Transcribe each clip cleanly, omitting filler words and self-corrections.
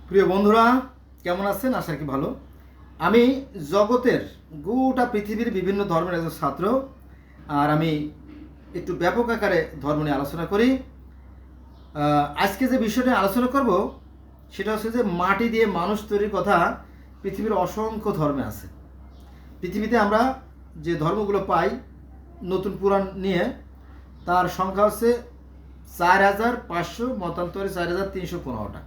প্রিয় বন্ধুরা, কেমন আছেন? আশা কি ভালো। আমি জগতের গোটা পৃথিবীর বিভিন্ন ধর্মের একজন ছাত্র, আর আমি একটু ব্যাপক আকারে ধর্ম নিয়ে আলোচনা করি। আজকে যে বিষয়টা আলোচনা করব সেটা হচ্ছে যে মাটি দিয়ে মানুষ তৈরির কথা পৃথিবীর অসংখ্য ধর্মে আছে। পৃথিবীতে আমরা যে ধর্মগুলো পাই নতুন পুরাণ নিয়ে, তার সংখ্যা হচ্ছে 4,500, মতান্তরে 4,315টা।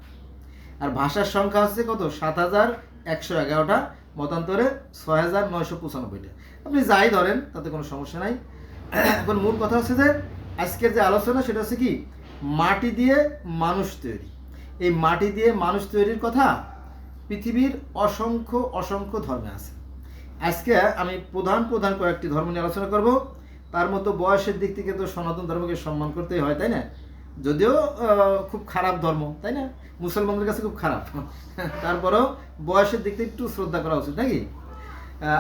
আর ভাষার সংখ্যা হচ্ছে কত? 7,111টা, মতান্তরে 6,995টা। আপনি যাই ধরেন তাতে কোনো সমস্যা নাই। এখন মূল কথা হচ্ছে যে আজকের যে আলোচনা সেটা হচ্ছে কি, মাটি দিয়ে মানুষ তৈরি। এই মাটি দিয়ে মানুষ তৈরির কথা পৃথিবীর অসংখ্য অসংখ্য ধর্মে আছে। আজকে আমি প্রধান প্রধান কয়েকটি ধর্ম নিয়ে আলোচনা করব। তার মতো বয়সের দিক থেকে তো সনাতন ধর্মকে সম্মান করতেই হয়, তাই না? যদিও খুব খারাপ ধর্ম, তাই না? মুসলমানদের কাছে খুব খারাপ, তারপরেও বয়সের দিক থেকে একটু শ্রদ্ধা করা উচিত নাকি?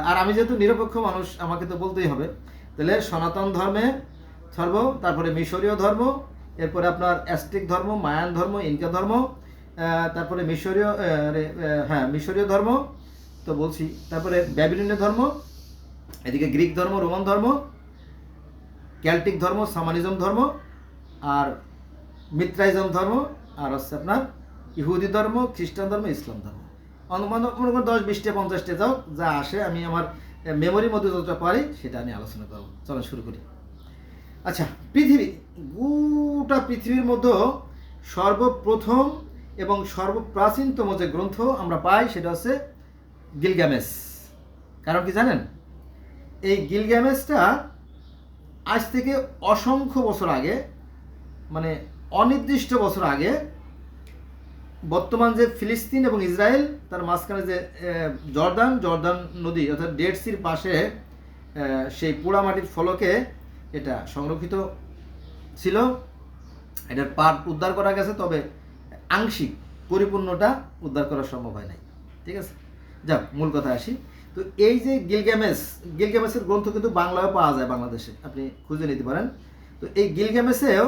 আর আমি যেহেতু নিরপেক্ষ মানুষ, আমাকে তো বলতেই হবে। তাহলে সনাতন ধর্মে ধর্ম, তারপরে মিশরীয় ধর্ম, এরপরে আপনার অ্যাস্টিক ধর্ম, মায়ান ধর্ম, ইনকা ধর্ম, তারপরে মিশরীয় ধর্ম তো বলছি, তারপরে ব্যাবিলনীয় ধর্ম, এদিকে গ্রিক ধর্ম, রোমান ধর্ম, ক্যাল্টিক ধর্ম, সামানিজম ধর্ম, আর মিত্রাইজম ধর্ম, আর হচ্ছে আপনার ইহুদি ধর্ম, খ্রিস্টান ধর্ম, ইসলাম ধর্ম। মনে করেন 10, 20, 50 যাও, যা আসে আমি আমার মেমোরির মধ্যে যতটা পারি সেটা আমি আলোচনা করবো। চলো শুরু করি। আচ্ছা, গোটা পৃথিবীর মধ্যে সর্বপ্রথম এবং সর্বপ্রাচীনতম যে গ্রন্থ আমরা পাই সেটা হচ্ছে গিলগামেশ। কারণ কি জানেন? এই গিলগামেশটা আজ থেকে অসংখ্য বছর আগে, মানে অনির্দিষ্ট বছর আগে, বর্তমান যে ফিলিস্তিন এবং ইসরায়েল তার মাঝখানে যে জর্দান নদী অর্থাৎ ডেড সির পাশে সেই পোড়ামাটির ফলকে এটা সংরক্ষিত ছিল। এটার পার্ট উদ্ধার করা গেছে, তবে আংশিক পরিপূর্ণটা উদ্ধার করা সম্ভব হয় নাই। ঠিক আছে, যাক মূল কথা আসি। তো এই যে গিলগামেশের গ্রন্থ কিন্তু বাংলায় পাওয়া যায়, বাংলাদেশে আপনি খুঁজে নিতে পারেন। তো এই গিলগামেশেও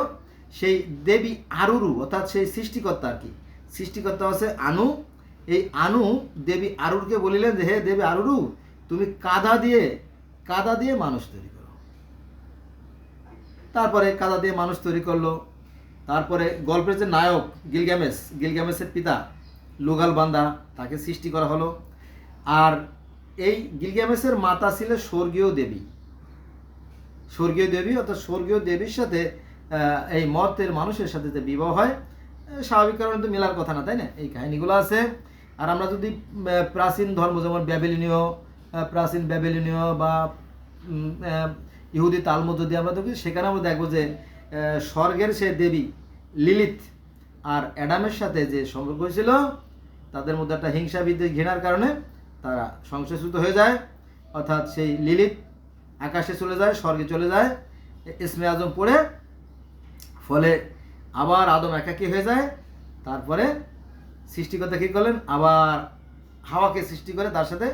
সেই দেবী আরুরু, অর্থাৎ সেই সৃষ্টিকর্তা আর কি, সৃষ্টিকর্তা হচ্ছে আনু। এই আনু দেবী আরুরকে বলিলেন যে, হে দেবী আরুরু, তুমি কাদা দিয়ে মানুষ তৈরি করো। তারপরে কাদা দিয়ে মানুষ তৈরি করলো। তারপরে গল্পের যে নায়ক গিলগামেশের পিতা লুগালবান্দা, তাকে সৃষ্টি করা হলো। আর এই গিলগামেশের মাতা ছিল স্বর্গীয় দেবী অর্থাৎ স্বর্গীয় দেবীর সাথে এই মর্তের মানুষের সাথে যে বিবাহ হয়, স্বাভাবিক কারণে তো মেলার কথা না, তাই না? এই কাহিনীগুলো আছে। আর আমরা যদি প্রাচীন ধর্ম যেমন প্রাচীন ব্যাবিলনীয় বা ইহুদি তালমুদ যদি আমরা দেখি, সেখানে আমরা দেখবো যে স্বর্গের সে দেবী লিলিথ আর অ্যাডামের সাথে যে সম্পর্ক হয়েছিল, তাদের মধ্যে একটা হিংসা বিদ্বেষ ঘৃণার কারণে তারা সংশ্লিষ্ট হয়ে যায়। অর্থাৎ সেই লিলিথ আকাশে চলে যায়, স্বর্গে চলে যায় ইসমে আজম পড়ে, ফলে আবার আদম একাকী হয়ে যায়। তারপরে সৃষ্টিকর্তা কী করলেন? আবার হাওয়াকে সৃষ্টি করে তার সাথে,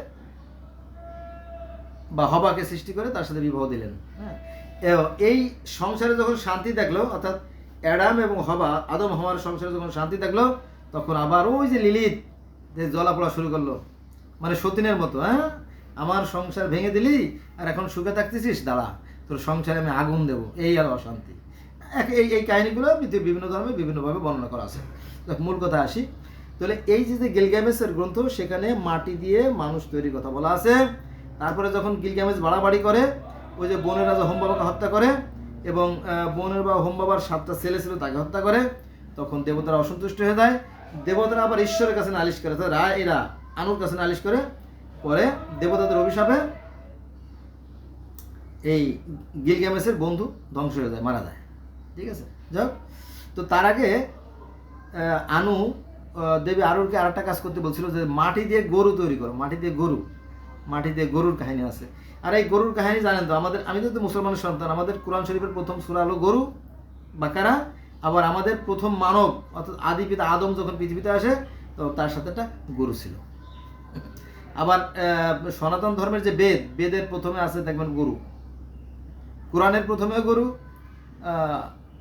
বা হবাকে সৃষ্টি করে তার সাথে বিবাহ দিলেন। হ্যাঁ, এই সংসারে যখন শান্তি দেখলো, অর্থাৎ অ্যাডাম এবং আদম হওয়ার সংসারে যখন শান্তি দেখলো, তখন আবার ওই যে লিলিত যে জ্বলাপোড়া শুরু করলো, মানে সতীনের মতো। হ্যাঁ, আমার সংসার ভেঙে দিলি আর এখন সুখে থাকতেছিস, দাঁড়া, তোর সংসারে আমি আগুন দেবো, এই আর অশান্তি। এই কাহিনীগুলো বিভিন্ন ধর্মে বিভিন্নভাবে বর্ণনা করা আছে। মূল কথা আসি। তাহলে এই যে গিলগামেশের গ্রন্থ, সেখানে মাটি দিয়ে মানুষ তৈরির কথা বলা আছে। তারপরে যখন গিলগামেশ বাড়াবাড়ি করে, ওই যে বোনের রাজা হোম বাবাকে হত্যা করে, এবং বোনের বা হোম বাবার 7টা ছেলে ছিল তাকে হত্যা করে, তখন দেবতারা অসন্তুষ্ট হয়ে যায়। দেবতারা আবার ঈশ্বরের কাছে নালিশ করে, এরা আনুর কাছে নালিশ করে, পরে দেবতাদের অভিশাপে এই গিলগামেশের বন্ধু ধ্বংস হয়ে যায়, মারা যায়। ঠিক আছে, যাক। তো তার আগে আনু দেবী আরুরকে আরেকটা কাজ করতে বলছিল, যে মাটি দিয়ে গরু তৈরি করো, মাটি দিয়ে গরুর কাহিনী আছে। আর এই গরুর কাহিনী জানেন তো, আমি তো মুসলমানের সন্তান, আমাদের কোরআন শরীফের প্রথম সূরা হলো গরু, বাকারা। আবার আমাদের প্রথম মানব অর্থাৎ আদি পিতা আদম যখন পৃথিবীতে আসে, তো তার সাথে একটা গরু ছিল। আবার সনাতন ধর্মের যে বেদের প্রথমে আছে দেখবেন গরু, কোরআনের প্রথমেও গরু,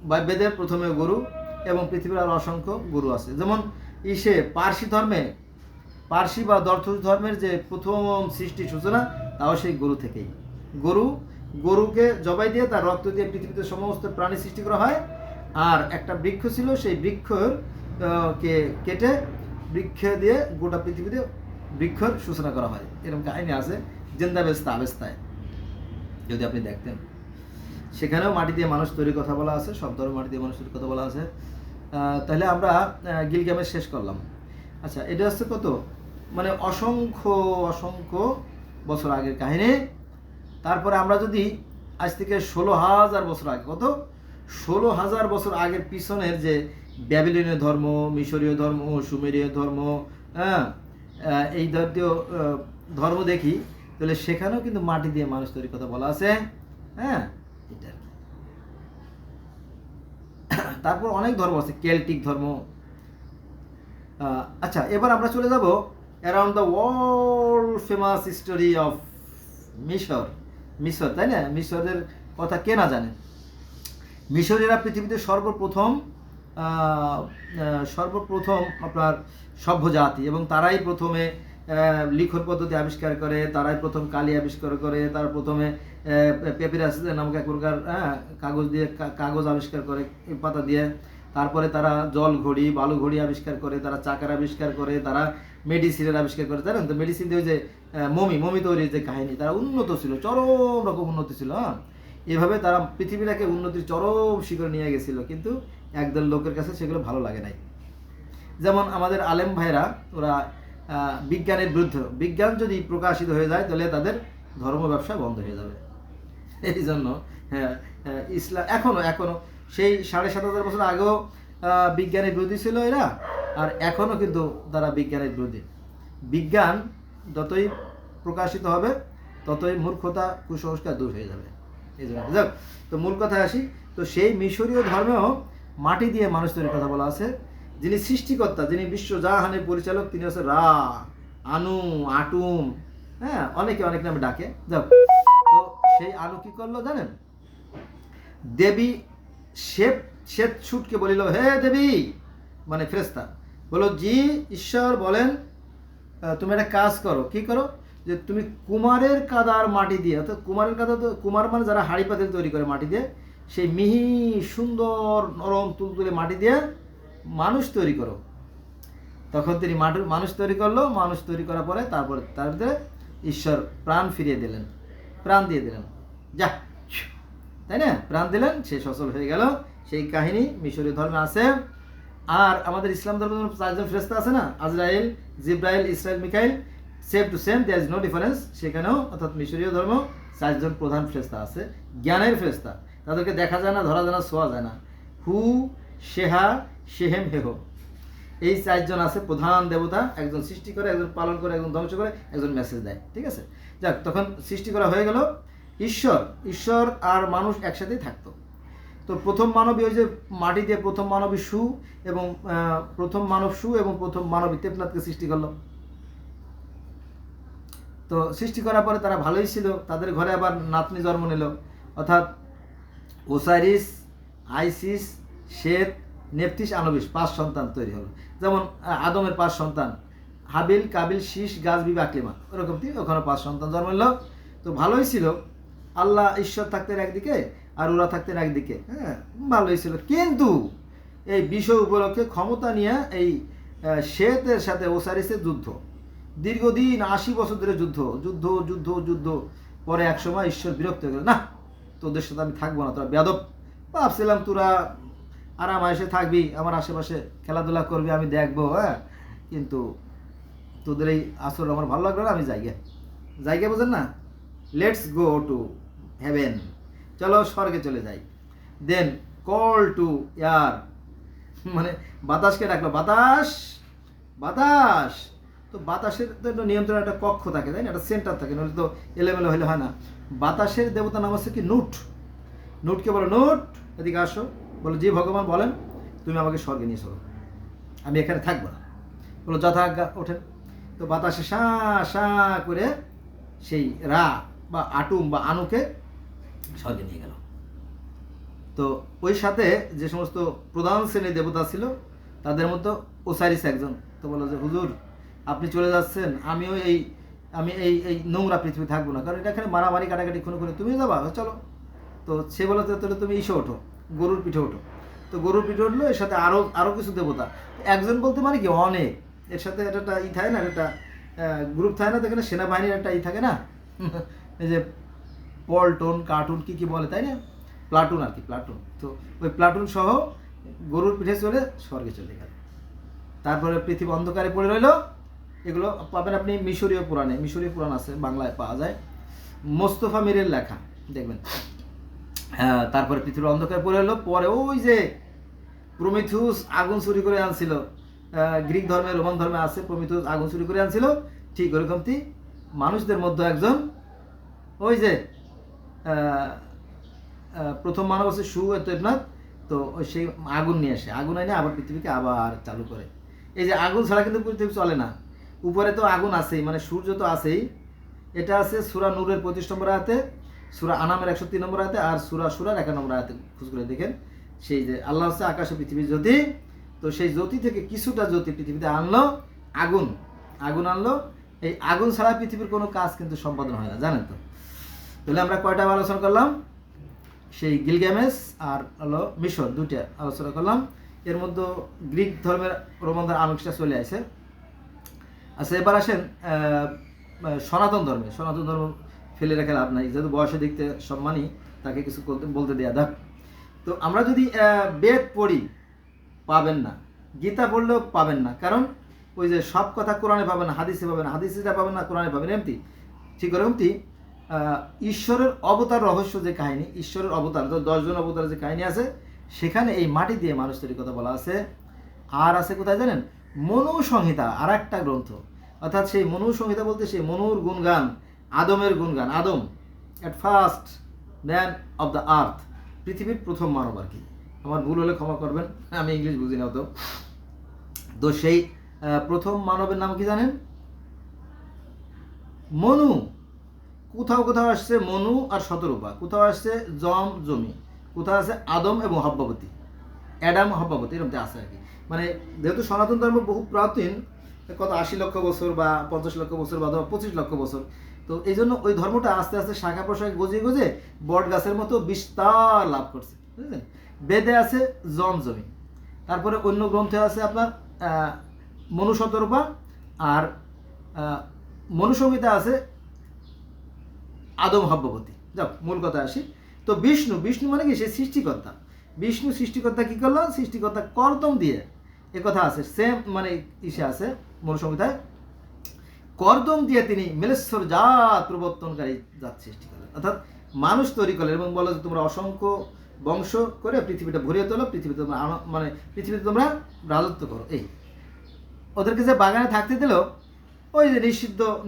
বা বেদের প্রথমেও গরু, এবং পৃথিবীর আরও অসংখ্য গুরু আছে। যেমন পার্সি ধর্মে, পার্সি বা দর্থুস ধর্মের যে প্রথম সৃষ্টি সূচনা, তাও সেই গরু থেকেই। গরুকে জবাই দিয়ে তার রক্ত দিয়ে পৃথিবীতে সমস্ত প্রাণী সৃষ্টি করা হয়। আর একটা বৃক্ষ ছিল, সেই বৃক্ষর কেটে বৃক্ষ দিয়ে গোটা পৃথিবীতে বৃক্ষর সূচনা করা হয়। এরকম কাহিনী আছে জিন্দাবেস্তা আবেস্তায়, যদি আপনি দেখতেন। সেখানেও মাটি দিয়ে মানুষ তৈরির কথা বলা আছে, সব ধরনের মাটি দিয়ে মানুষ তৈরির কথা বলা আছে। তাহলে আমরা গিলগামেশ শেষ করলাম। আচ্ছা, এটা হচ্ছে কত, মানে অসংখ্য অসংখ্য বছর আগের কাহিনী। তারপরে আমরা যদি আজ থেকে 16,000 বছর আগে, কত 16,000 বছর আগের পিছনের যে ব্যাবিলনীয় ধর্ম, মিশরীয় ধর্ম, সুমেরীয় ধর্ম, এই জাতীয় ধর্ম দেখি, তাহলে সেখানেও কিন্তু মাটি দিয়ে মানুষ তৈরির কথা বলা আছে। এটা তারপর অনেক ধর্ম আছে, কেল্টিক ধর্ম। আচ্ছা, এবার আমরা চলে যাব around the world famous history of মিশর, তাই না? মিশরের কথা কে না জানে। মিশরীয়রা পৃথিবীতে সর্বপ্রথম আপনার সভ্য জাতি, এবং তারাই প্রথমে লিখন পদ্ধতি আবিষ্কার করে, তারাই প্রথম কালি আবিষ্কার করে, তারা প্রথমে পেপিরাস নামক এক প্রকার কাগজ আবিষ্কার করে পাতা দিয়ে। তারপরে তারা জল ঘড়ি, বালু ঘড়ি আবিষ্কার করে, তারা চাকার আবিষ্কার করে, তারা মেডিসিনের আবিষ্কার করে, তাই না? তো মেডিসিন দিয়ে যে মমি তৈরির যে কাহিনী, তারা উন্নত ছিল, চরম রকম উন্নতি ছিল। এভাবে তারা পৃথিবীটাকে উন্নতির চরম শিখরে নিয়ে গেছিল, কিন্তু একদল লোকের কাছে সেগুলো ভালো লাগে নাই। যেমন আমাদের আলেম ভাইরা, ওরা বিজ্ঞানের বিরুদ্ধে, বিজ্ঞান যদি প্রকাশিত হয়ে যায় তাহলে তাদের ধর্ম ব্যবসা বন্ধ হয়ে যাবে। এই জন্য ইসলাম এখনো সেই 7,500 বছর আগেও বিজ্ঞানের বিরোধী ছিল এরা, আর এখনও কিন্তু তারা বিজ্ঞানের বিরোধী। বিজ্ঞান যতই প্রকাশিত হবে ততই মূর্খতা, কুসংস্কার দূর হয়ে যাবে। এই জন্য যাক, তো মূল কথায় আসি। তো সেই মিশরীয় ধর্মেও মাটি দিয়ে মানুষ তৈরির কথা বলা আছে। যিনি সৃষ্টিকর্তা, যিনি বিশ্বজাহানের পরিচালক, তিনি হচ্ছে রা, আনু, আটুম, অনেকে অনেক নামে ডাকে। যাক, তো সেই আনু কি করলো জানেন? দেবী শ্বেতসুটকে বলিল, হে দেবী, মানে ফেরেশতা, বলো জি ঈশ্বর বলেন, তুমি একটা কাজ করো। কি করো? যে তুমি কুমারের কাদার মাটি দিয়ে, অর্থাৎ কুমারের কাদা, তো কুমার মানে যারা হাঁড়ি পাতিল তৈরি করে মাটি দিয়ে, সেই মিহি সুন্দর নরম তুলতুলে মাটি দিয়ে মানুষ তৈরি করো। তখন তিনি মানুষ তৈরি করলো। মানুষ তৈরি করার পরে তারপরে তার ভিতরে ঈশ্বর প্রাণ ফিরিয়ে দিলেন, প্রাণ দিয়ে দিলেন, যা, তাই না? প্রাণ দিলেন, সে সচল হয়ে গেল। সেই কাহিনী মিশরীয় ধর্মে আছে। আর আমাদের ইসলাম ধর্মের 4জন ফেরেশতা আছে না, আজরাইল, জিব্রাইল, ইসরাইল, মিকাইল, same to same, there is no difference. সেখানেও অর্থাৎ মিশরীয় ধর্ম 4জন প্রধান ফেরেশতা আছে, জ্ঞানের ফেরেশতা। তাদেরকে দেখা যায় না, ধরা যায় না, ছোঁয়া যায় না। হু, শেহা, শেহেম, হেহ, এই 4জন আছে প্রধান দেবতা। একজন সৃষ্টি করে, একজন পালন করে, একজন ধ্বংস করে, একজন মেসেজ দেয়। ঠিক আছে? যাক, তখন সৃষ্টি করা হয়ে গেল। ঈশ্বর আর মানুষ একসাথেই থাকতো। তো প্রথম মানবী, ওই যে মাটি দিয়ে প্রথম মানবী সু এবং প্রথম মানবী তেপনাথকে সৃষ্টি করলো। তো সৃষ্টি করার পরে তারা ভালোই ছিল, তাদের ঘরে আবার নাতনি জন্ম নিল, অর্থাৎ ওসাইরিস, আইসিস, শেত, নেপথিস, আনবিস, 5 সন্তান তৈরি হলো। যেমন আদমের 5 সন্তান, হাবিল, কাবিল, শীষ, গাজবিব, আকলিমা, ওরকম ওখানে 5 সন্তান জন্ম নিল। তো ভালোই ছিল, আল্লাহ ঈশ্বর থাকতেন একদিকে আর ওরা থাকতেন একদিকে, ভালোই ছিল। কিন্তু এই বিষয় উপলক্ষে ক্ষমতা নিয়ে এই শেতের সাথে ওসারিসের যুদ্ধ, দীর্ঘদিন 80 বছর ধরে যুদ্ধ। পরে একসময় ঈশ্বর বিরক্ত হয়ে গেল, না, তোদের সাথে আমি থাকবো না, তোরা বেয়াদব। ভাবছিলাম তোরা আরাম এসে থাকবি, আমার আশেপাশে খেলাধুলা করবি, আমি দেখবো, কিন্তু তোদের এই আচরণ আমার ভালো লাগলো না, আমি জায়গা বোঝেন না, লেটস গো টু হেভেন, চলো স্বর্গে চলে যাই। দেন কল টু এয়ার, মানে বাতাসকে ডাকলো, বাতাস। তো বাতাসের তো নিয়ন্ত্রণ একটা কক্ষ থাকে, তাই না? একটা সেন্টার থাকে, নইলে তো এলোমেলো হলে হয় না। বাতাসের দেবতার নাম হচ্ছে কি নুটকে বলো, নুট এদিকে আসো। বলো, জি ভগবান বলেন, তুমি আমাকে স্বর্গে নিয়ে চলো, আমি এখানে থাকবো না। বলো, যথাজ্ঞা, ওঠেন। তো বাতাসে সা করে সেই রা বা আটুম বা আনুকে স্বর্গে নিয়ে গেল। তো ওই সাথে যে সমস্ত প্রধান শ্রেণীর দেবতা ছিল তাদের মধ্যে ওসাইরিস একজন। তো বললো যে হুজুর আপনি চলে যাচ্ছেন, আমি এই নোংরা পৃথিবী থাকবো না, কারণ এটা এখানে মারামারি কাটাকাটি খুনে তুমিও যাবা, চলো। তো সে বলো তাহলে তুমি ইসে ওঠো, গরুর পিঠে ওঠো। তো গরুর পিঠে উঠলো, এর সাথে আরও কিছু দেবতা। একজন বলতে মানে কি অনেক, এর সাথে একটা থাকে না, একটা গ্রুপ থাকে না, দেখে সেনাবাহিনীর একটা থাকে না এই যে পল্টন কার্টুন কি বলে তাই না, প্লাটুন আর কি, প্লাটুন। তো ওই প্লাটুন সহ গরুর পিঠে চলে স্বর্গে চলে গেল। তারপরে পৃথিবী অন্ধকারে পড়ে রইল। এগুলো পাবেন আপনি মিশরীয় পুরাণ আছে, বাংলায় পাওয়া যায়, মোস্তফা মিরের লেখা দেখবেন। তারপরে পৃথিবীর অন্ধকারে পড়ে রইল। পরে ওই যে প্রমিথিউস আগুন চুরি করে আনছিল, গ্রিক ধর্মে রোমান ধর্মে আছে, প্রমিথিউস আগুন চুরি করে আনছিল, ঠিক ওরকমটি মানুষদের মধ্যে একজন ওই যে প্রথম মানব আছে সুয়েতনাথ, তো ওই সেই আগুন নিয়ে আসে, আগুন এনে আবার পৃথিবীকে আবার চালু করে। এই যে আগুন ছাড়া কিন্তু পৃথিবী চলে না, উপরে তো আগুন আছেই, মানে সূর্য তো আছেই। এটা আছে সূরা নূরের 25 নম্বর আয়াতে, সূরা আনামের 103 নম্বর আয়াতে, আর সূরা শুরার 1 নম্বর আয়াতে খোঁজ করে দেখেন। সেই যে আল্লাহ হচ্ছে আকাশে পৃথিবীর জ্যোতি, তো সেই জ্যোতি থেকে কিছুটা জ্যোতি পৃথিবীতে আনলো, আগুন আনলো। এই আগুন ছাড়া পৃথিবীর কোনো কাজ কিন্তু সম্পাদন হয় না, জানেন তো। তাহলে আমরা কয়টা আলোচনা করলাম, সেই গিলগামেশ আর হলো মিশর, দুইটা আলোচনা করলাম। এর মধ্যে গ্রিক ধর্মের রোমানদের আমিষটা চলে আসে। আচ্ছা, এবার আসেন সনাতন ধর্ম ফেলে রেখে লাভ নাই, যেহেতু বয়সে দেখতে সম্মানী, তাকে কিছু বলতে দেয়া যাক। তো আমরা যদি বেদ পড়ি পাবেন না, গীতা পড়লেও পাবেন না, কারণ ওই যে সব কথা কোরআনে পাবেন না, হাদিসে পাবেন না, হাদিসেটা পাবেন না, কোরআনে পাবেন, এমতি ঠিক এরকমটি ঈশ্বরের অবতার রহস্য যে কাহিনী, ঈশ্বরের অবতার 10 জন অবতারের যে কাহিনী আছে, সেখানে এই মাটি দিয়ে মানুষ তৈরির কথা বলা আছে। আর আছে কোথায় জানেন, মনু সংহিতা, আর একটা গ্রন্থ, অর্থাৎ সেই মনু সংহিতা বলতে সেই মনুর গুণগান, আদমের গুণগান। Adam at first man of the earth, পৃথিবীর প্রথম মানব আর কি। আমার ভুল হলে ক্ষমা করবেন, আমি ইংলিশ বুঝি না তো সেই প্রথম মানবের নাম কি জানেন, মনু। কোথাও আসছে মনু আর শতরূপা, কোথাও আসছে জমি, কোথাও আছে আদম এবং হব্বাবতী, অ্যাডাম হব্বাবতী, এরকম আছে আর কি। মানে যেহেতু সনাতন ধর্ম বহু প্রাচীন, কত 80 লক্ষ বছর বা 50 লক্ষ বছর বা 25 লক্ষ বছর, তো এই জন্য ওই ধর্মটা আস্তে আস্তে শাখা প্রশাখা গজে বট গাছের মতো বিস্তার লাভ করছে, বুঝলেন। বেদে আছে জমি, তারপরে অন্য গ্রন্থে আছে আপনার মনু শতরূপা, আর মনুসংহিতা আছে আদম হব্ববতী। যাক, মূল কথা আসি। তো বিষ্ণু মানে কি, সে সৃষ্টিকর্তা। বিষ্ণু সৃষ্টিকর্তা কি করলো, সৃষ্টিকর্তা কর্দম দিয়ে, এ কথা আছে সেম, মানে ইসে আছে মনুসংহিতায়, কর্দম দিয়ে তিনি মেলেশ্বর জাত প্রবর্তনকারী জাত সৃষ্টি করলেন, অর্থাৎ মানুষ তৈরি করলেন, এবং বলো যে তোমরা অসংখ্য বংশ করে পৃথিবীটা ভরিয়ে তোলো, পৃথিবীতে তোমরা পৃথিবীতে তোমরা রাজত্ব করো। এই ওদেরকে যে বাগানে থাকতে দিল, ওই যে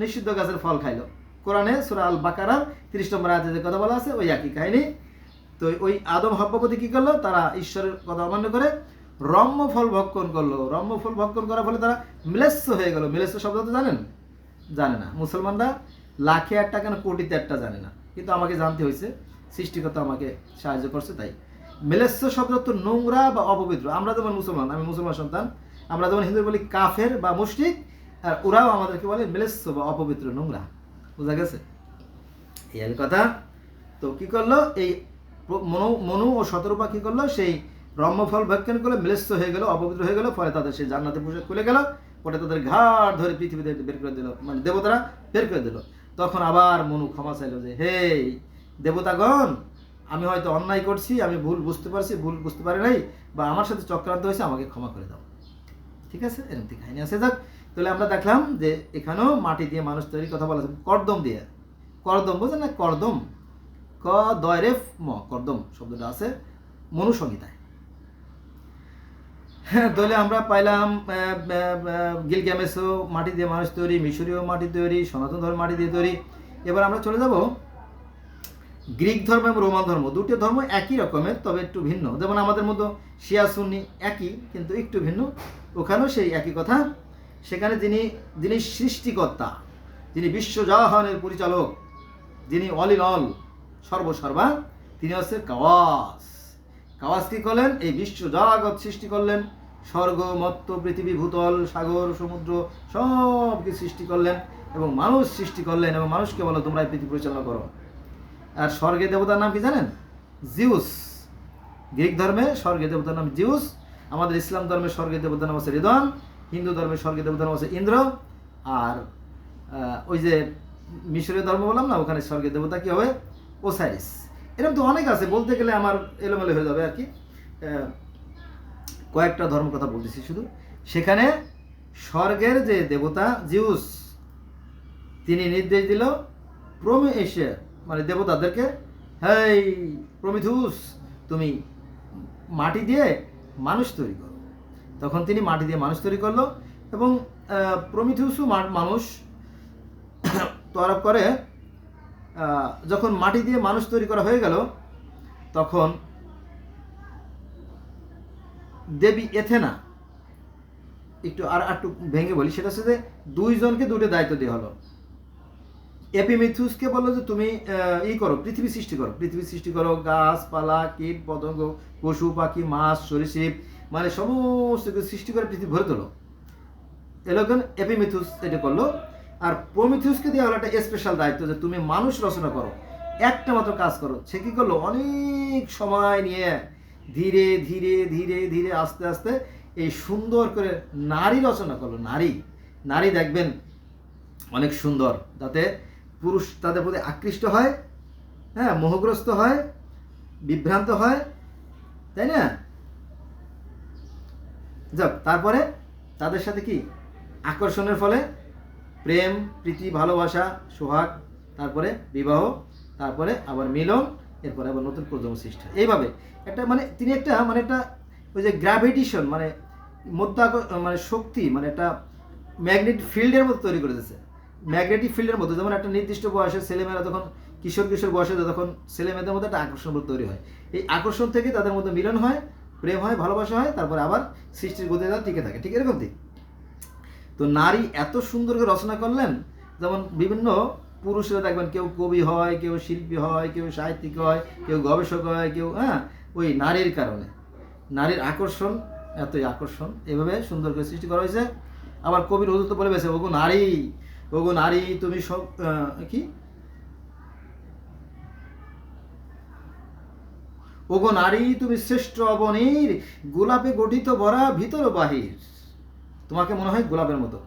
নিষিদ্ধ গাছের ফল খাইলো, কোরআনে সূরা আল বাকারার 30 নম্বর আয়াতে যে কথা বলা আছে, ওই একই কাহিনী। তো ওই আদম হব্ববতী কি করলো, তারা ঈশ্বরের কথা অমান্য করে রম্য ফল ভক্ষণ করলো। রম্য ফল ভক্ষণ করার ফলে তারা মিলেস্য হয়ে গেল। মিলেস্য শব্দ তো জানে না মুসলমানরা, লাখে একটা কেন কোটিতে একটা জানে না, কিন্তু আমাকে জানতে হয়েছে, সৃষ্টিকর্তা আমাকে সাহায্য করছে। তাই মিলেস্য শব্দ তো নোংরা বা অপবিত্র। আমরা যেমন মুসলমান, আমি মুসলমান সন্তান, আমরা যেমন হিন্দু বলি কাফের বা মুশরিক, আর ওরাও আমাদেরকে বলে মিলেস্য বা অপবিত্র, নোংরা। বোঝা গেছে এই কথা। তো কি করলো, এই মনু ও শতরূপা কি করলো, সেই রম্যফল ভক্ষণ করলো, মিলেস্য হয়ে গেল, অপবিত্র হয়ে গেল, ফলে তাদের সেই জান্নাতের পোশাক খুলে গেল, পরে তাদের ঘাড় ধরে পৃথিবীতে বের করে দিল, মানে দেবতারা বের করে দিল। তখন আবার মনু ক্ষমা চাইলো যে হে দেবতাগণ, আমি হয়তো অন্যায় করছি, আমি ভুল বুঝতে পারি নাই, বা আমার সাথে চক্রান্ত হয়েছে, আমাকে ক্ষমা করে দাও। ঠিক আছে, এরকম কাহিনী আছে। যাক, তাহলে আমরা দেখলাম যে এখানেও মাটি দিয়ে মানুষ তৈরি কথা বলা আছে, কর্দম দিয়ে। কর্দম বোঝেন না, কর্দম, ক দয়রেফ ম, কর্দম শব্দটা আছে মনু সংহিতায়। হ্যাঁ, তাহলে আমরা পাইলাম গিলগামেশও মাটি দিয়ে মানুষ তৈরি, মিশরীয় মাটি তৈরি, সনাতন ধর্ম মাটি দিয়ে তৈরি। এবার আমরা চলে যাব গ্রিক ধর্ম এবং রোমান ধর্ম। দুটো ধর্ম একই রকমের, তবে একটু ভিন্ন। যেমন আমাদের মধ্যে শিয়া সুন্নি একই, কিন্তু একটু ভিন্ন। ওখানেও সেই একই কথা। সেখানে যিনি সৃষ্টিকর্তা, যিনি বিশ্বজাহানের পরিচালক, যিনি অল ইন অল, সর্বসর্বা, তিনি হচ্ছে কাওয়াস। কাওয়াস কি করলেন? এই বিশ্ব জগৎ সৃষ্টি করলেন, স্বর্গ, মর্ত্য, পৃথিবী, ভূতল, সাগর, সমুদ্র সব কিছু সৃষ্টি করলেন এবং মানুষ সৃষ্টি করলেন এবং মানুষকে বলো তোমরা এই পৃথিবী পরিচালনা করো। আর স্বর্গের দেবতার নাম কি জানেন? জিউস। গ্রিক ধর্মে স্বর্গের দেবতার নাম জিউস, আমাদের ইসলাম ধর্মের স্বর্গের দেবতার নাম হচ্ছে রিদওয়ান, হিন্দু ধর্মের স্বর্গের দেবতার নাম হচ্ছে ইন্দ্র, আর ওই যে মিশরীয় ধর্ম বললাম না, ওখানে স্বর্গের দেবতা কি হবে? ওসাইরিস। এরকম তো অনেক আছে, বলতে গেলে আমার এলোমেলো হয়ে যাবে আর কি। কয়েকটা ধর্ম কথা বলতেছি শুধু। সেখানে স্বর্গের যে দেবতা জিউস, তিনি নির্দেশ দিল প্রমেশে মানে দেবতাদেরকে, হেই প্রমিথুস, তুমি মাটি দিয়ে মানুষ তৈরি করো। তখন তিনি মাটি দিয়ে মানুষ তৈরি করলো এবং প্রমিথুসও মানুষ তৈরি করে। যখন মাটি দিয়ে মানুষ তৈরি করা হয়ে গেল, তখন দেবী এথেনা, একটু ভেঙে বলি, সেটা হচ্ছে যে দুইজনকে দুটো দায়িত্ব দেওয়া হলো। এপিমিথুসকে বললো যে তুমি করো, পৃথিবী সৃষ্টি করো, পৃথিবী সৃষ্টি করো, গাছপালা, কীট পতঙ্গ, পশু পাখি, মাছ, সরীসৃপ, মানে সমস্ত কিছু সৃষ্টি করে পৃথিবী ভরে তোলো। এলোকেন এপিমিথুস এটা করলো। আর প্রমিথিউসকে দেওয়া হলো একটা স্পেশাল দায়িত্ব যে তুমি মানুষ রচনা করো, একটা মাত্র কাজ করো। সে কি করলো? অনেক সময় নিয়ে ধীরে ধীরে ধীরে ধীরে আস্তে আস্তে এই সুন্দর করে নারী রচনা করলো। নারী দেখবেন অনেক সুন্দর, যাতে পুরুষ তাদের প্রতি আকৃষ্ট হয়, হ্যাঁ, মোহগ্রস্ত হয়, বিভ্রান্ত হয়, তাই না? যাক, তারপরে তাদের সাথে কি আকর্ষণের ফলে প্রেম, প্রীতি, ভালোবাসা, সোহাগ, তারপরে বিবাহ, তারপরে আবার মিলন, এরপরে আবার নতুন প্রজন্ম সৃষ্টি। এইভাবে একটা মানে তিনি একটা মানে একটা ওই যে গ্র্যাভিটেশন মানে মানে শক্তি, মানে একটা ম্যাগনেটিক ফিল্ডের মতো তৈরি করে দিয়েছে। ম্যাগনেটিক ফিল্ডের মধ্যে যেমন একটা নির্দিষ্ট বয়সে ছেলেমেয়েরা যখন কিশোর বয়সে তখন ছেলেমেয়েদের মধ্যে একটা আকর্ষণ তৈরি হয়, এই আকর্ষণ থেকে তাদের মধ্যে মিলন হয়, প্রেম হয়, ভালোবাসা হয়, তারপরে আবার সৃষ্টির গতি টিকে থাকে। ঠিক এরকম দিক। তো নারী এত সুন্দর করে রচনা করলেন, যেমন বিভিন্ন পুরুষরা দেখবেন কেউ কবি হয়, কেউ শিল্পী হয়, কেউ সাহিত্যিক হয়, কেউ গবেষক হয়, কেউ ওই নারীর কারণে, নারীর আকর্ষণ, এতই আকর্ষণ, এভাবে সুন্দর করে সৃষ্টি করা হয়েছে। আবার কবির হুজুর তো বলে গেছে, ওগো নারী তুমি সব কি, ওগো নারী তুমি শ্রেষ্ঠ অবনীর, গোলাপে গঠিত ভরা ভিতর বাহির। তোমাকে মনে হয় গোলাপের মতো,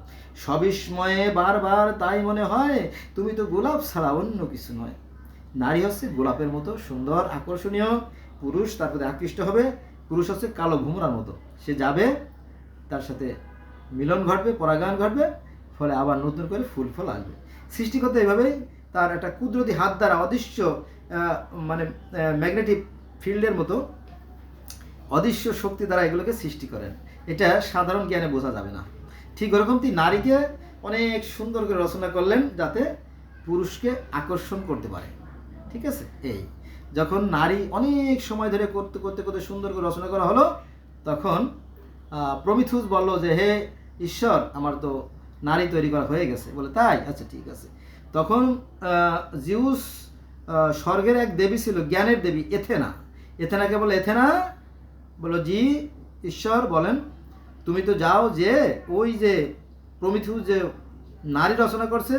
সবিস্ময়ে বারবার তাই মনে হয় তুমি তো গোলাপ ছাড়া অন্য কিছু নয়। নারী হচ্ছে গোলাপের মতো সুন্দর, আকর্ষণীয়। পুরুষ তার প্রতি আকৃষ্ট হবে। পুরুষ হচ্ছে কালো ভুমরার মতো, সে যাবে, তার সাথে মিলন ঘটবে, পরাগায়ন ঘটবে, ফলে আবার নতুন করে ফুল ফল আসবে। সৃষ্টিকর্তা এইভাবেই তার একটা কুদরতি হাত দ্বারা অদৃশ্য মানে ম্যাগনেটিক ফিল্ডের মতো অদৃশ্য শক্তি দ্বারা এগুলোকে সৃষ্টি করেন। এটা সাধারণ জ্ঞানে বোঝা যাবে না। ঠিক ওরকম তিনি নারীকে অনেক সুন্দর করে রচনা করলেন যাতে পুরুষকে আকর্ষণ করতে পারে। ঠিক আছে? এই যখন নারী অনেক সময় ধরে করতে করতে করতে সুন্দর করে রচনা করা হলো, তখন প্রমিথুস বলল যে হে ঈশ্বর, আমার তো নারী তৈরি করা হয়ে গেছে। বলে তাই? আচ্ছা ঠিক আছে। তখন জিউস স্বর্গের এক দেবী ছিল, জ্ঞানের দেবী এথেনাকে বলে, এথেনা বলো জি ঈশ্বর বলেন, তুমি তো যাও যে ওই যে প্রমিথুস যে নারী রচনা করছে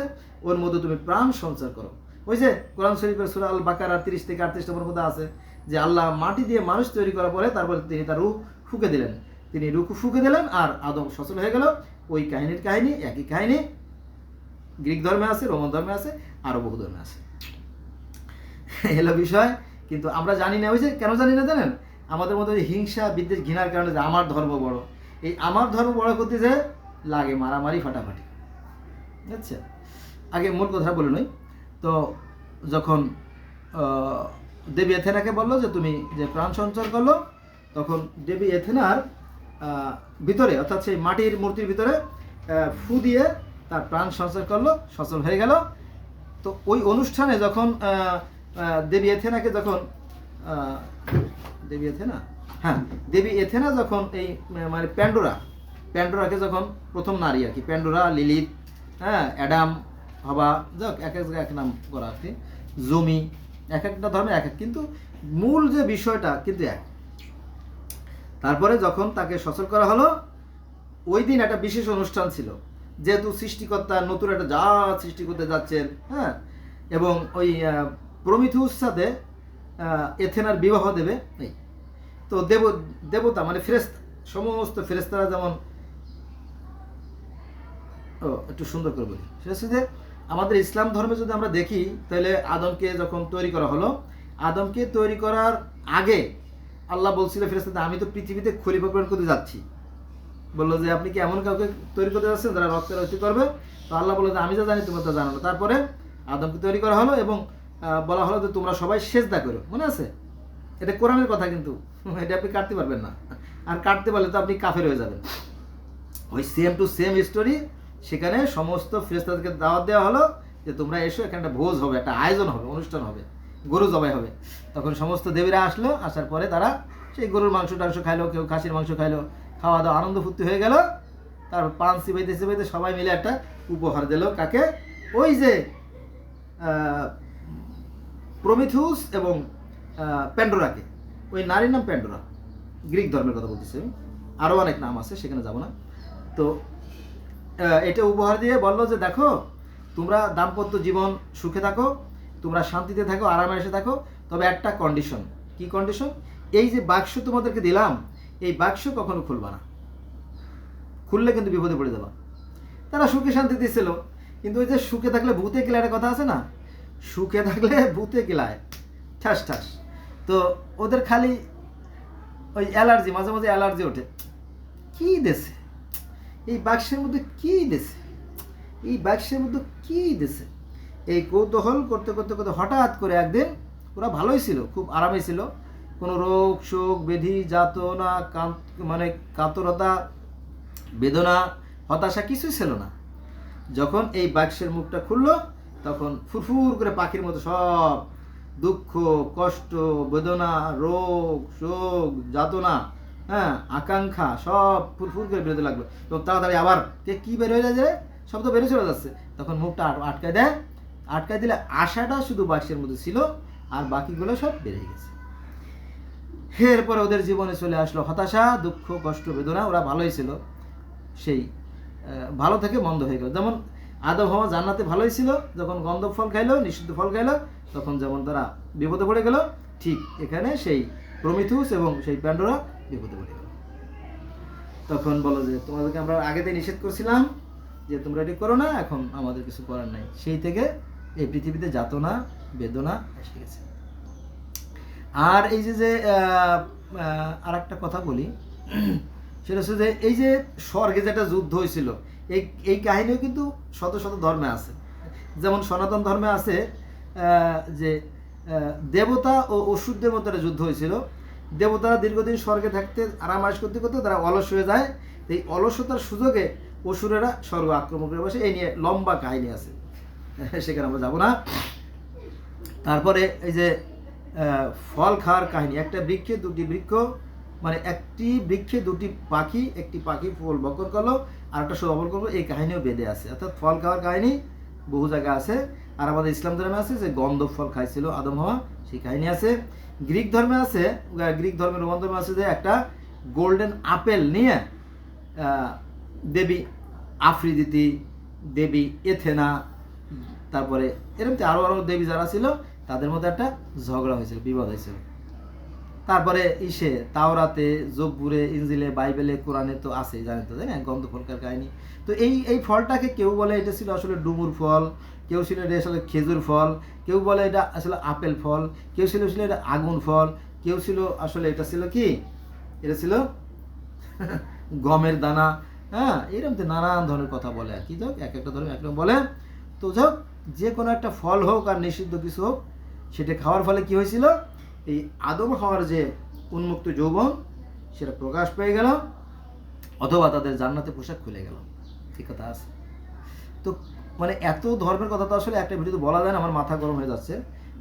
ওর মধ্যে তুমি প্রাণ সঞ্চার করো। ওই যে কোরআন শরীফের সূরা আল বাকারা 30 থেকে 38 নম্বর মধ্যে আছে যে আল্লাহ মাটি দিয়ে মানুষ তৈরি করার পরে তারপরে তিনি তার রূহ ফুঁকে দিলেন, তিনি রূহ ফুঁকে দিলেন আর আদম সচল হয়ে গেল। ওই কাহিনী একই কাহিনী গ্রিক ধর্মে আছে, রোমান ধর্মে আছে, আরও বহু ধর্মে আছে। এলো বিষয়। কিন্তু আমরা জানি না, ওই যে কেন জানি না জানেন? আমাদের মধ্যে হিংসা, বিদ্বেষ, ঘৃণার কারণে যে আমার ধর্ম বড়, এই আমার ধর্ম বড় করতে যে লাগে মারামারি, ফাটাফাটি। আচ্ছা, আগে মূল কথা বলে নই। তো যখন দেবী এথেনাকে বললো যে তুমি যে প্রাণ সঞ্চার করলো, তখন দেবী এথেনার ভিতরে, অর্থাৎ সেই মাটির মূর্তির ভিতরে ফু দিয়ে তার প্রাণ সঞ্চার করলো, সচল হয়ে গেল। তো ওই অনুষ্ঠানে যখন দেবী এথেনাকে যখন দেবী এথেনা যখন এই মানে প্যান্ডোরাকে যখন প্রথম নারী আর কি, প্যান্ডোরা, লিলিথ, অ্যাডাম, হবা, যাক এক এক জায়গায় এক নাম করা আর কি, জমি, এক একটা ধর্মে এক এক, কিন্তু মূল যে বিষয়টা কিন্তু এক। তারপরে যখন তাকে সচল করা হলো, ওই দিন একটা বিশেষ অনুষ্ঠান ছিল, যেহেতু সৃষ্টিকর্তা নতুন একটা জাত সৃষ্টি করতে যাচ্ছেন, হ্যাঁ, এবং ওই প্রমিথিউস সাথে এথেনার বিবাহ দেবে। এই তো দেবতা মানে ফেরেশতা, সমস্ত ফেরেশতারা যেমন, একটু সুন্দর করে বলি, সেটা হচ্ছে যে আমাদের ইসলাম ধর্মে যদি আমরা দেখি, তাহলে আদমকে যখন তৈরি করা হলো, আদমকে তৈরি করার আগে আল্লাহ বলছিল ফেরেশতাদের, আমি তো পৃথিবীতে খলিফা প্রেরণ করতে যাচ্ছি। বললো যে আপনি কি এমন কাউকে তৈরি করতে যাচ্ছেন যারা রক্তারক্তি করবে? তো আল্লাহ বললো যে আমি যা জানি তোমরা তা জানো না। তারপরে আদমকে তৈরি করা হলো এবং বলা হলো যে তোমরা সবাই সেজদা করো। মনে আছে? এটা কোরআনের কথা, কিন্তু এটা আপনি কাটতে পারবেন না, আর কাটতে পারলে তো আপনি কাফের হয়ে যাবেন। ওই সেম টু সেম স্টোরি, সেখানে সমস্ত ফেরেশতাদেরকে দাওয়াত দেওয়া হলো যে তোমরা এসো, এখানে একটা ভোজ হবে, একটা আয়োজন হবে, অনুষ্ঠান হবে, গরু জবাই হবে। তখন সমস্ত দেবীরা আসলো, আসার পরে তারা সেই গরুর মাংস টাংস খাইলো, কেউ খাসির মাংস খাইলো, খাওয়া দাওয়া আনন্দ ফুর্তি হয়ে গেল। তারপর পান চিবাইতে চিবাইতে সবাই মিলে একটা উপহার দিল, কাকে? ওই যে প্রমিথিউস এবং প্যান্ডোরাকে। ওই নারীর নাম প্যান্ডোরা, গ্রিক ধর্মের কথা বলতেছি, আরও অনেক নাম আছে, সেখানে যাব না। তো এটা উপহার দিয়ে বললো যে দেখো, তোমরা দাম্পত্য জীবন সুখে থাকো, তোমরা শান্তিতে থাকো, আরামে এসে থাকো, তবে একটা কন্ডিশন। কি কন্ডিশন? এই যে বাক্স তোমাদেরকে দিলাম, এই বাক্স কখনো খুলবা না, খুললে কিন্তু বিপদে পড়ে যাবা। তারা সুখে শান্তিতে ছিল, কিন্তু ওই যে সুখে থাকলে ভূতে কিলায় কথা আছে না, সুখে থাকলে ভূতে কিলায় ঠাস ঠাস। তো ওদের খালি ওই অ্যালার্জি, মাঝে মাঝে অ্যালার্জি ওঠে। কি দেশে এই বাক্সের মধ্যে, কি দেশে এই বাক্সের মধ্যে, কি দেশে, এই কৌতূহল করতে করতে করতে হঠাৎ করে একদিন, ওরা ভালোই ছিল, খুব আরামে ছিল, কোনো রোগ শোক ব্যাধি যাতনা মানে কাতরতা বেদনা হতাশা কিছুই ছিল না। যখন এই বাক্সের মুখটা খুললো, তখন ফুরফুর করে পাখির মতো সব দুঃখ কষ্ট বেদনা রোগ শোক যাতনা, হ্যাঁ, আকাঙ্ক্ষা সব ফুরফুর করে বেরোতে লাগলো। এবং তাড়াতাড়ি আবার কে কী বের হয়ে যায়, সব তো বেরো চলে যাচ্ছে। তখন মুখটা আটকায় দেয়, আটকায় দিলে আশাটা শুধু বাক্সের মধ্যে ছিল, আর বাকিগুলো সব বেরিয়ে গেছে। এরপরে ওদের জীবনে চলে আসলো হতাশা দুঃখ কষ্ট বেদনা। ওরা ভালোই ছিল, সেই ভালো থেকে মন্দ হয়ে গেল। যেমন আদম হাওয়া জান্নাতে ভালোই ছিল, যখন গন্ধব ফল খাইলো, নিষিদ্ধ ফল খাইলো, তখন যেমন তারা বিপদে পড়ে গেল, ঠিক এখানে সেই প্রমিথিউস এবং সেই প্যান্ডোরা বিপদে পড়ে গেল। তখন বলো যে তোমাদেরকে আমরা আগেতে নিষেধ করছিলাম যে তোমরা এটি করো না, এখন আমাদের কিছু করার নাই। সেই থেকে এই পৃথিবীতে যাতনা বেদনা এসে গেছে। আর এই যে আর একটা কথা বলি, সেটা হচ্ছে যে এই যে স্বর্গে যেটা যুদ্ধ হয়েছিল, এই কাহিনীও কিন্তু শত শত ধর্মে আছে। যেমন সনাতন ধর্মে আছে যে দেবতা ও অসুরদের মধ্যে একটা যুদ্ধ হয়েছিল। দেবতারা দীর্ঘদিন স্বর্গে থাকতে আরাম আয়েশ করতে করতে তারা অলস হয়ে যায়। এই অলসতার সুযোগে অসুরেরা স্বর্গ আক্রমণ করে বসে। এই নিয়ে লম্বা কাহিনী আছে, সেখানে আমরা যাব না। তারপরে এই যে ফল খাওয়ার কাহিনী, একটা বৃক্ষে দুটি বৃক্ষ, মানে একটি বৃক্ষে দুটি পাখি, একটি পাখি ফল বকর করলো আর একটা সবল করলো, এই কাহিনীও বেদে আছে। অর্থাৎ ফল খাওয়ার কাহিনী বহু জায়গায় আছে। আর আমাদের ইসলাম ধর্মে আছে যে গন্ধব ফল খাইছিল আদম হাওয়া, সেই কাহিনী আছে। গ্রিক ধর্মে আছে, গ্রিক ধর্মের রোমান ধর্মে আছে যে একটা গোল্ডেন আপেল নিয়ে দেবী আফ্রিদিতি, দেবী এথেনা, তারপরে এরকম আরও দেবী যারা ছিল তাদের মধ্যে একটা ঝগড়া হয়েছিল, বিবাদ হয়েছিল। তারপরে তাওরাতে, জব্বুরে, ইনজিলে, বাইবেলে, কোরআনে তো আছে, জানেন তো, তাই না, গন্ধ ফলকার কাহিনী। তো এই ফলটাকে কেউ বলে এটা ছিল আসলে ডুমুর ফল, কেউ ছিল এটা আসলে খেজুর ফল, কেউ বলে এটা আসলে আপেল ফল, কেউ ছিল এটা আগুন ফল, কেউ ছিল আসলে এটা ছিল কি, এটা ছিল গমের দানা, হ্যাঁ, এরকম তো নানান ধরনের কথা বলে আর কি। যাক, এক একটা ধর্ম একরকম বলে। তো যাক, যে কোনো একটা ফল হোক আর নিষিদ্ধ কিছু হোক, সেটা খাওয়ার ফলে কি হয়েছিল, এই আদম হাওয়ার যে উন্মুক্ত যৌবন সেটা প্রকাশ পেয়ে গেল, অথবা তাদের জান্নাতে পোশাক খুলে গেল। ঠিক কথা আছে। তো মানে এত ধর্মের কথা তো আসলে একটা ভিডিওতে বলা যায় না, আমার মাথা গরম হয়ে যাচ্ছে।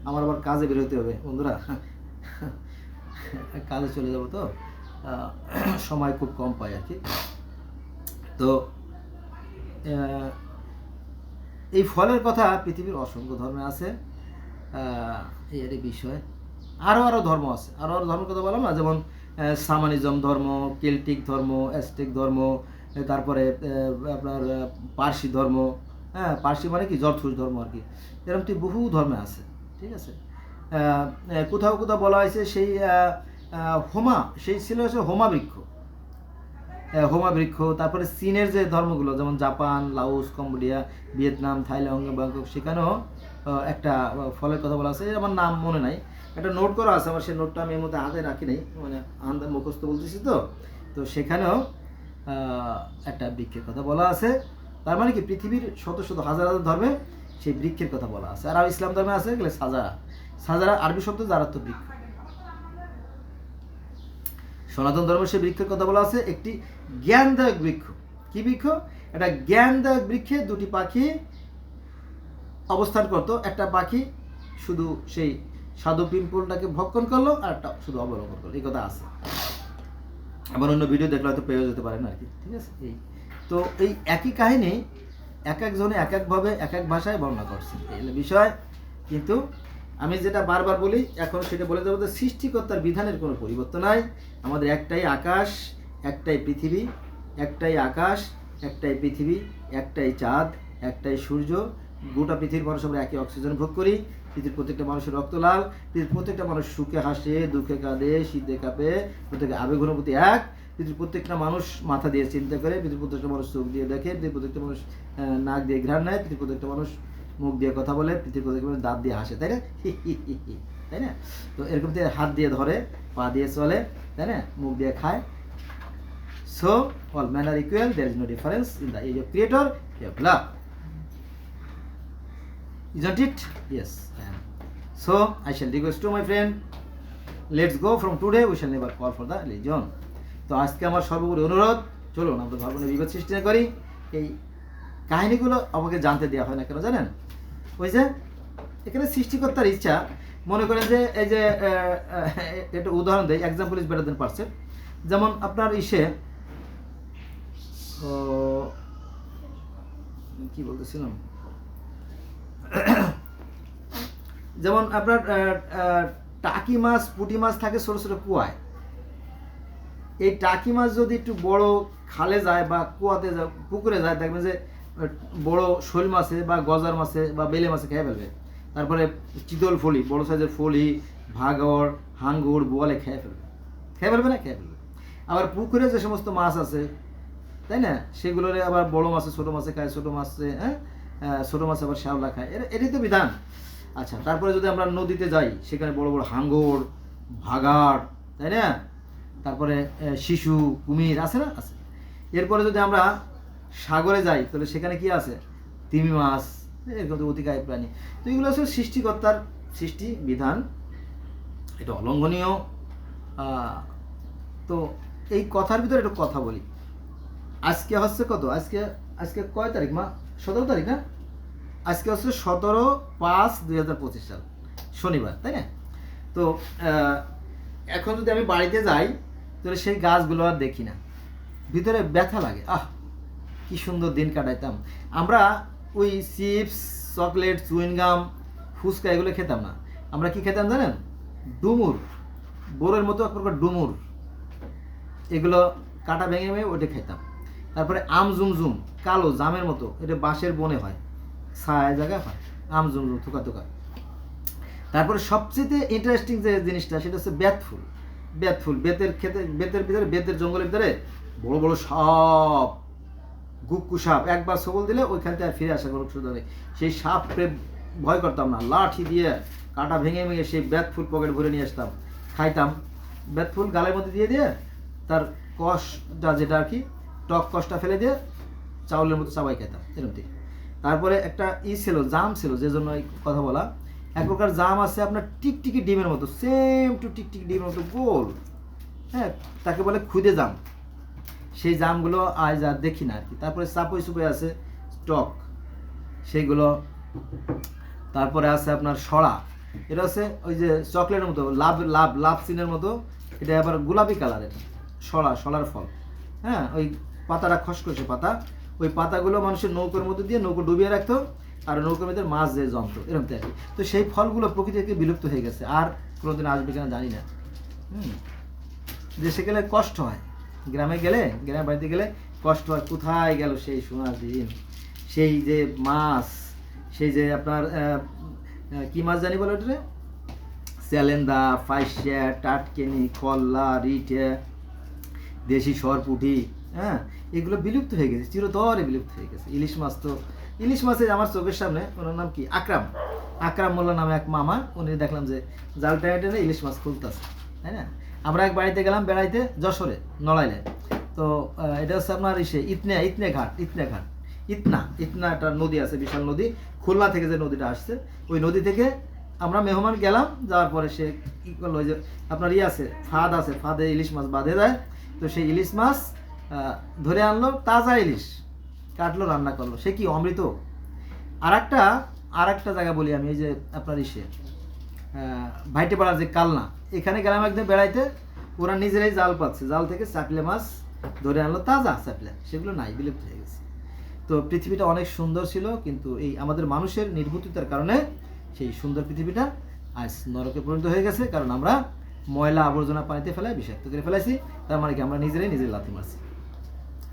আমার আবার কাজে বের হতে হবে বন্ধুরা, কাজে চলে যাব, তো সময় খুব কম পাই আর কি। তো এই ফলের কথা পৃথিবীর অসংখ্য ধর্মে আছে, এই বিষয়। আরও ধর্ম আছে, আরও ধর্মের কথা বললাম না, যেমন সামানিজম ধর্ম, কেল্টিক ধর্ম, অ্যাজটেক ধর্ম, তারপরে আপনার পার্সি ধর্ম, হ্যাঁ পার্সি মানে কি জরথুস ধর্ম আর কি, এরকমটি বহু ধর্মে আছে, ঠিক আছে। কোথাও কোথাও বলা হয়েছে সেই হোমা, সেই ছিল হচ্ছে হোমা বৃক্ষ, হোমা বৃক্ষ। তারপরে চীনের যে ধর্মগুলো যেমন Japan, Laos, Cambodia, Vietnam, Thailand, Bangkok, সেখানেও একটা ফলের কথা বলা আছে, আমার নাম মনে নাই, একটা নোট করা আছে আমার, সেই নোটটা আমি এর মধ্যে হাতে রাখি নাই, মানে মুখস্থ বলতেছি তো, তো সেখানেও একটা বৃক্ষের কথা বলা আছে। তার মানে কি পৃথিবীর শত শত হাজার হাজার ধর্মে সেই বৃক্ষের কথা বলা আছে। আর ইসলাম ধর্মে আছে গেলে সাজারা, সাজারা আরবি শব্দ যারাত্ম বৃক্ষ। সনাতন ধর্মের সেই বৃক্ষের কথা বলা আছে, একটি জ্ঞানদায়ক বৃক্ষ। কি বৃক্ষ? একটা জ্ঞানদায়ক বৃক্ষে দুটি পাখি অবস্থান করতো, একটা পাখি শুধু সেই সাধু পিম্পলটাকে ভক্ষণ করলো, আর একটা শুধু অবলম্বন করলো, এই কথা আছে। আবার অন্য ভিডিও দেখলে হয়তো পেয়েও যেতে পারেন আর কি, ঠিক আছে। এই তো এই একই কাহিনী এক একজনে এক একভাবে এক এক ভাষায় বর্ণনা করছে, এই বিষয়। কিন্তু আমি যেটা বারবার বলি এখন সেটা বলে দেবো যে সৃষ্টিকর্তার বিধানের কোনো পরিবর্তন নাই। আমাদের একটাই আকাশ, একটাই পৃথিবী, একটাই আকাশ, একটাই পৃথিবী, একটাই চাঁদ, একটাই সূর্য। গোটা পৃথিবীর মানুষ আমরা একই অক্সিজেন ভোগ করি। পৃথিবীর প্রত্যেকটা মানুষের রক্ত লাল, পৃথিবীর প্রত্যেকটা মানুষ সুখে হাসে, দুঃখে কাঁদে, শীতে কাঁপে, প্রত্যেকের আবেগ অনুভূতি এক। পৃথিবীর প্রত্যেকটা মানুষ মাথা দিয়ে চিন্তা করে, পৃথিবীর প্রত্যেকটা মানুষ চোখ দিয়ে দেখে, পৃথিবীর প্রত্যেকটা মানুষ নাক দিয়ে ঘ্রাণ নেয়, পৃথিবীর প্রত্যেকটা মানুষ মুখ দিয়ে কথা বলে, পৃথিবীর প্রত্যেকটা মানুষ দাঁত দিয়ে হাসে, তাই না? তাই না? তো এরকম হাত দিয়ে ধরে, পা দিয়ে চলে, তাই না? মুখ দিয়ে খায়। So all men are equal, there is no difference in the age of creator, of love. Isn't it? Yes. So I shall request to my friend, let's go from today, we shall never call for the religion. তো আজকে আমার সর্বোপরি অনুরোধ, চলুন আমরা ধর্মের বিবাদ সৃষ্টি না করি। এই কাহিনীগুলো আমাকে জানতে দেওয়া হয় না কেন জানেন? ওই যে এখানে সৃষ্টিকর্তার ইচ্ছা, মনে করেন যে এই যে একটা উদাহরণ দেয়, example is better then percept. যেমন আপনার কি বলতেছিলাম, যেমন আপনার টাকি মাছ, পুঁটি মাছ থাকে ছোট ছোট কুয়ায়। এই টাকি মাছ যদি একটু বড় খালে যায় বা কুয়াতে যায়, পুকুরে যায়, দেখবেন যে বড় শৈল মাছে বা গজার মাছে বা বেলে মাছে খেয়ে ফেলবে। তারপরে চিতল ফলি, বড় সাইজের ফলি, ভাগর, হাঙ্গুর, বোয়ালে খেয়ে ফেলবে। খেয়ে ফেলবে না? খেয়ে ফেলবে। আবার পুকুরে যে সমস্ত মাছ আছে, তাই না, সেগুলোরে আবার বড় মাছে ছোট মাছে খায়, ছোট মাছে ছোট মাছ আবার শ্যাওলা খায়, এটাই তো বিধান। আচ্ছা, তারপরে যদি আমরা নদীতে যাই, সেখানে বড় বড় হাঙ্গর, ভাগাড়, তাই না, তারপরে শিশু, কুমির আছে না? আছে। এরপরে যদি আমরা সাগরে যাই, তাহলে সেখানে কি আছে? তিমি মাছ, এরকম তো অতিকায় প্রাণী। তো এগুলো হচ্ছে সৃষ্টিকর্তার সৃষ্টি বিধান, এটা অলঙ্ঘনীয়। তো এই কথার ভিতরে একটু কথা বলি। আজকে হচ্ছে কত? আজকে কয় তারিখ মা? 17 তারিখ না? আজকে হচ্ছে 17/5/2025 সাল, শনিবার, তাই না? তো এখন যদি আমি বাড়িতে যাই, তাহলে সেই গাছগুলো আর দেখি না, ভিতরে ব্যথা লাগে। কি সুন্দর দিন কাটাইতাম আমরা। ওই চিপস, চকলেট, চুইনগাম, ফুচকা এগুলো খেতাম না। আমরা কি খেতাম জানেন? ডুমুর, বোরের মতো এক প্রকার ডুমুর, এগুলো কাটা ভেঙে ভেঙে ওইটা খেতাম। তারপরে আম জুমজুম, কালো জামের মতো, এটা বাঁশের বনে হয়, ছায়া জায়গায় হয়, আম জুমজুম থোকা থোকা। তারপরে সবচেয়ে ইন্টারেস্টিং যে জিনিসটা, সেটা হচ্ছে বেতফুল। বেতফুল, বেতের খেতে, বেতের ভিতরে, বেতের জঙ্গলের ভিতরে বড় বড় সাপ, গুক্কু সাপ, একবার সবল দিলে ওইখান থেকে ফিরে আসা কোনো সুযোগ নেই। সেই সাপকে ভয় করতাম না, লাঠি দিয়ে কাটা ভেঙে ভেঙে সেই বেতফুল পকেট ভরে নিয়ে আসতাম, খাইতাম। বেতফুল গালের মধ্যে দিয়ে দিয়ে তার কষটা, যেটা আর কি টক কষটা ফেলে দিয়ে চাউলের মতো চাবাই খেতাম, এরকম। তারপরে একটা ছিল, জাম ছিল, যে জন্য এই কথা বলা। এক প্রকার জাম আছে আপনার টিকটিকি ডিমের মতো, সেম টু টিকটিকি ডিমের মতো গোল, হ্যাঁ, তাকে বলে খুদে জাম। সেই জামগুলো আজ আর দেখি না আর কি। তারপরে চাপই সুপই আছে টক, সেইগুলো। তারপরে আছে আপনার সড়া, এটা হচ্ছে ওই যে চকলেটের মতো, লাভ চিনের মতো, এটা আবার গোলাপি কালার। এটা সড়ার ফল, হ্যাঁ, ওই পাতাটা খসখসে পাতা, ওই পাতাগুলো মানুষের নৌকোর মধ্যে দিয়ে নৌকো ডুবিয়ে রাখতো, আর নৌকোর মধ্যে মাছ যে জমতো, এরকম আর কি। তো সেই ফলগুলো প্রকৃতি থেকে বিলুপ্ত হয়ে গেছে, আর কোনোদিন আসবে কিনা জানি না। দেশে গেলে কষ্ট হয়, গ্রামে গেলে, গ্রামের বাড়িতে গেলে কষ্ট হয়। কোথায় গেল সেই সোনার দিন, সেই যে মাছ, সেই যে আপনার কি মাছ জানি বলে ওটা, স্যালেন্দা, ফাইসা, টাটকেনি, কল্লা, রিঠে, দেশি সরপুঁটি, হ্যাঁ, এগুলো বিলুপ্ত হয়ে গেছে, চিরতরে বিলুপ্ত হয়ে গেছে। ইলিশ মাছ তো, ইলিশ মাছের আমার চোখের সামনে, ওনার নাম কি, আকরাম, আকরাম মোল্লা নামে এক মামা, উনি দেখলাম যে জাল টেনে টেনে ইলিশ মাছ খুলতেছে, তাই না। আমরা এক বাড়িতে গেলাম বেড়াইতে যশোরে, নড়াইলে। তো এটা হচ্ছে আপনার ইসে ইতনে ঘাট, ইতনা একটা নদী আছে, বিশাল নদী, খুলনা থেকে যে নদীটা আসছে, ওই নদী থেকে আমরা মেহমান গেলাম, যাওয়ার পরে সে কী করলো, ওই যে আপনার আছে ফাঁদ আছে, ফাঁদে ইলিশ মাছ বাঁধে দেয়, তো সেই ইলিশ মাছ ধরে আনলো, তাজা ইলিশ কাটলো, রান্না করলো, সে কি অমৃত। আর একটা জায়গা বলি আমি, এই যে আপনার ভাইটেপাড়ার যে কালনা, এখানে গেলাম একদিন বেড়াইতে, ওরা নিজেরাই জাল পাচ্ছে, জাল থেকে চাপলে মাছ ধরে আনলো, তাজা চাপলে, সেগুলো নাই, বিলুপ্ত হয়ে গেছে। তো পৃথিবীটা অনেক সুন্দর ছিল, কিন্তু এই আমাদের মানুষের নির্বুদ্ধিতার কারণে সেই সুন্দর পৃথিবীটা আজ নরকে পরিণত হয়ে গেছে, কারণ আমরা ময়লা আবর্জনা পানিতে ফেলাই বিষাক্ত করে ফেলাইছি। তার মানে কি, আমরা নিজেরাই লাথি মারছি,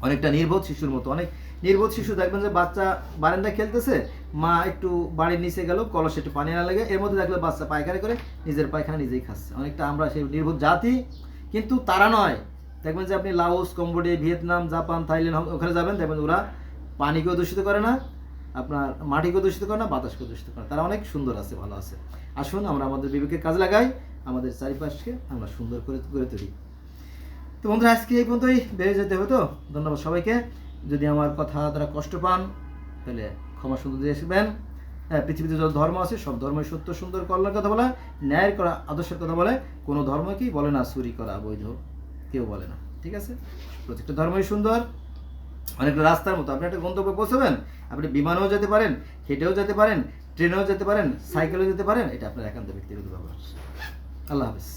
অনেকটা নির্বোধ শিশুর মতো। অনেক নির্বোধ শিশু দেখবেন যে বাচ্চা বারান্দায় খেলতেছে, মা একটু বাড়ির নিচে গেল, কলসে একটু পানি আনা লাগে, এর মধ্যে দেখলো বাচ্চা পায়খানা করে নিজের পায়খানা নিজেই খাচ্ছে। অনেকটা আমরা সেই নির্বোধ জাতি, কিন্তু তারা নয়। দেখবেন যে আপনি Laos, Cambodia, Vietnam, Japan, Thailand, ওখানে যাবেন, দেখবেন ওরা পানিকেও দূষিত করে না, আপনার মাটিকেও দূষিত করে না, বাতাসকেও দূষিত করে না, তারা অনেক সুন্দর আছে, ভালো আছে। আসুন আমরা আমাদের বিবেকের কাজে লাগাই, আমাদের চারিপাশকে আমরা সুন্দর করে গড়ে তুলি। তো বন্ধুরা, আজকে এই পর্যন্তই, বেড়ে যেতে হবে। তো ধন্যবাদ সবাইকে। যদি আমার কথা দ্বারা কষ্ট পান, তাহলে ক্ষমা সুন্দর দিয়ে আসবেন। হ্যাঁ, পৃথিবীতে যত ধর্ম আছে, সব ধর্মই সত্য, সুন্দর, কল্যাণের কথা বলে, ন্যায়ের করা, আদর্শের কথা বলে। কোনো ধর্মকেই বলে না চুরি করা বৈধ, কেউ বলে না, ঠিক আছে। প্রত্যেকটা ধর্মই সুন্দর, অনেকটা রাস্তার মতো। আপনি একটা গন্তব্যে পৌঁছবেন, আপনি বিমানেও যেতে পারেন, হেঁটেও যেতে পারেন, ট্রেনেও যেতে পারেন, সাইকেলেও যেতে পারেন, এটা আপনার একান্ত ব্যক্তিগত ব্যাপার। আল্লাহ হাফেজ।